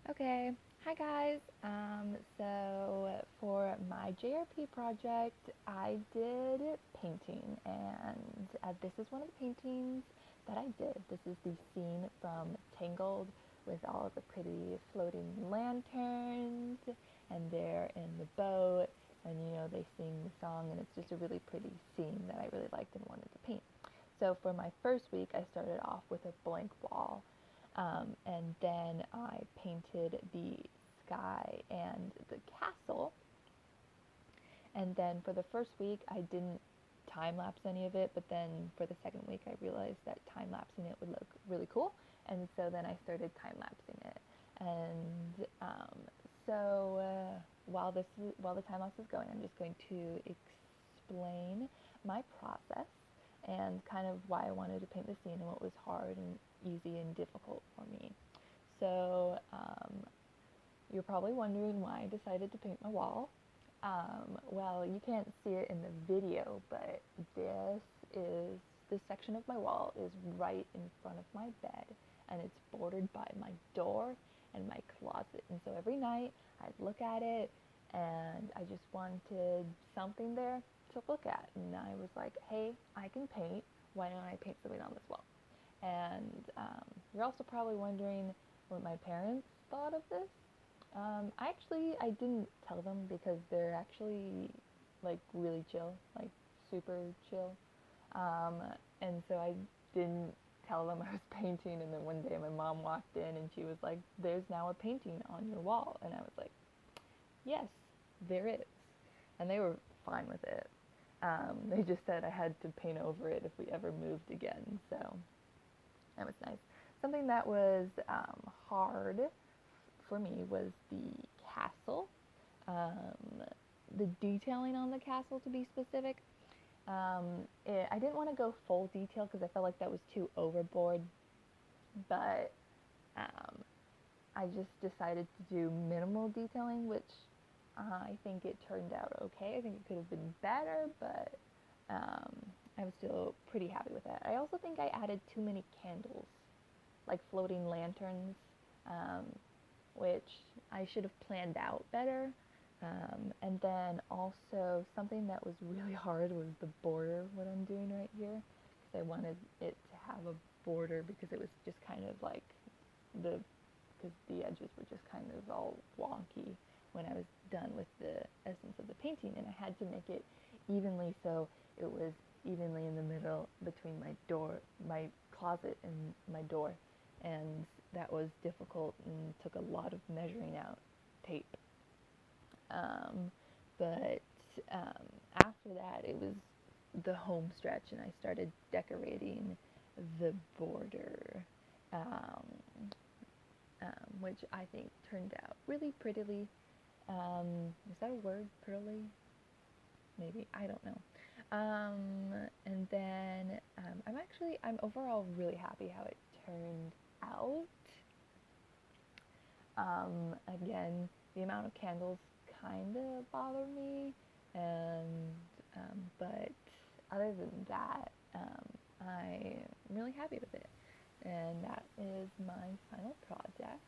Okay, hi guys. So for my JRP project, I did painting, and this is one of the paintings that I did. This is the scene from Tangled with all of the pretty floating lanterns, and they're in the boat, and they sing the song, and it's just a really pretty scene that I really liked and wanted to paint. So for my first week, I started off with a blank wall, and then I painted the sky and the castle. And then for the first week, I didn't time lapse any of it, but then for the second week, I realized that time lapsing it would look really cool. And so then I started time lapsing it. And while the time lapse is going, I'm just going to explain my process and kind of why I wanted to paint the scene and what was hard and easy and difficult for me. So you're probably wondering why I decided to paint my wall. Well, you can't see it in the video, but this section of my wall is right in front of my bed, and it's bordered by my door and my closet. And so every night I'd look at it, and I just wanted something there to look at. And I was like, hey, I can paint. Why don't I paint something on this wall? And you're also probably wondering what my parents thought of this. I didn't tell them because they're actually like really chill, like super chill. Um, and so I didn't tell them I was painting. And then one day my mom walked in and she was like, "There's now a painting on your wall." And I was like, "Yes, there is." And they were fine with it. They just said I had to paint over it if we ever moved again. So that was nice. Something that was hard for me was the castle, um, the detailing on the castle to be specific. I didn't want to go full detail because I felt like that was too overboard, but um, I just decided to do minimal detailing, which I think it turned out okay. I think it could have been better, but um, I was still pretty happy with it. I also think I added too many candles, like floating lanterns, um, which I should have planned out better. And then also something that was really hard was the border, what I'm doing right here, because I wanted it to have a border because it was just kind of like the because the edges were just kind of all wonky when I was done with the essence of the painting, and I had to make it evenly so it was evenly in the middle between my closet and my door, and that was difficult and took a lot of measuring out tape. Um, but after that, it was the home stretch, and I started decorating the border. Um, which I think turned out really prettily. Is that a word, prettily? Maybe, I don't know. And then I'm overall really happy how it turned out. Again, the amount of candles kind of bother me, and but other than that, I'm really happy with it. And that is my final project.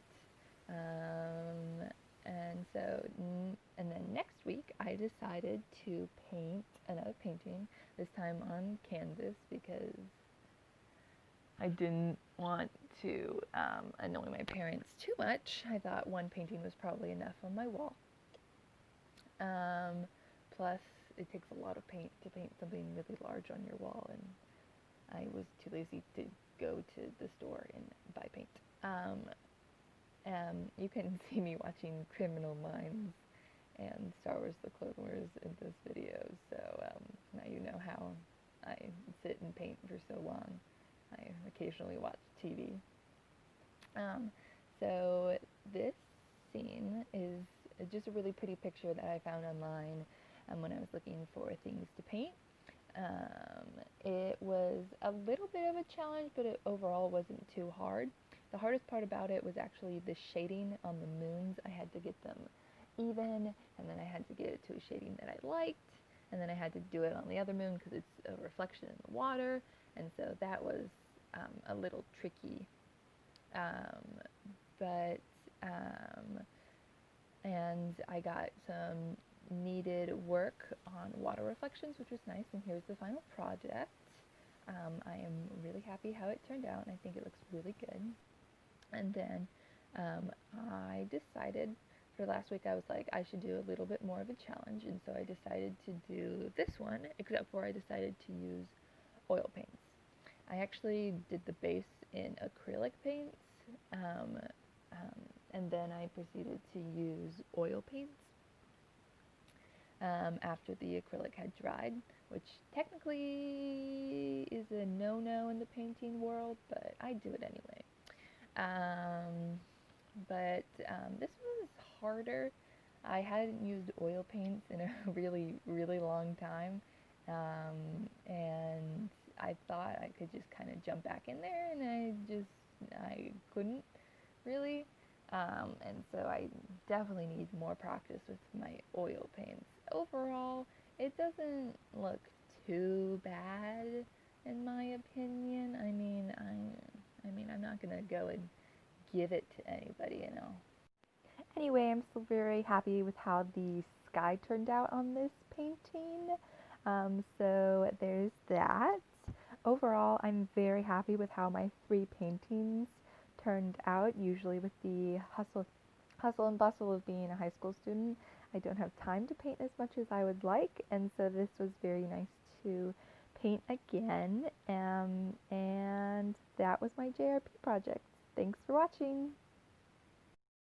Um, and then next week I decided to paint another painting, this time on canvas because I didn't want to annoy my parents too much. I thought one painting was probably enough on my wall. Um, Plus, it takes a lot of paint to paint something really large on your wall, and I was too lazy to go to the store and buy paint. You can see me watching Criminal Minds and Star Wars The Clone Wars in this video, so now you know how I sit and paint for so long. I occasionally watch TV. Um, so this scene is just a really pretty picture that I found online when I was looking for things to paint. It was a little bit of a challenge, but it overall wasn't too hard. The hardest part about it was actually the shading on the moons. I had to get them even, and then I had to get it to a shading that I liked, and then I had to do it on the other moon because it's a reflection in the water, and so that was a little tricky. Um, but And I got some needed work on water reflections, which was nice. And here's the final project. I am really happy how it turned out, and I think it looks really good. And then I decided for last week, I was like, I should do a little bit more of a challenge, and so I decided to do this one, except for I decided to use oil paints. I actually did the base in acrylic paints, um, and then I proceeded to use oil paints after the acrylic had dried, which technically is a no-no in the painting world, but I do it anyway. Um, but this was harder. I hadn't used oil paints in a really, really long time, and I thought I could just kind of jump back in there, and I couldn't really. And so I definitely need more practice with my oil paints. Overall, it doesn't look too bad in my opinion. I mean, I'm not gonna go and give it to anybody, you know. Anyway, I'm still very happy with how the sky turned out on this painting. So there's that. Overall, I'm very happy with how my three paintings turned out. Usually with the hustle and bustle of being a high school student, I don't have time to paint as much as I would like, and so this was very nice to paint again. And that was my JRP project. Thanks for watching.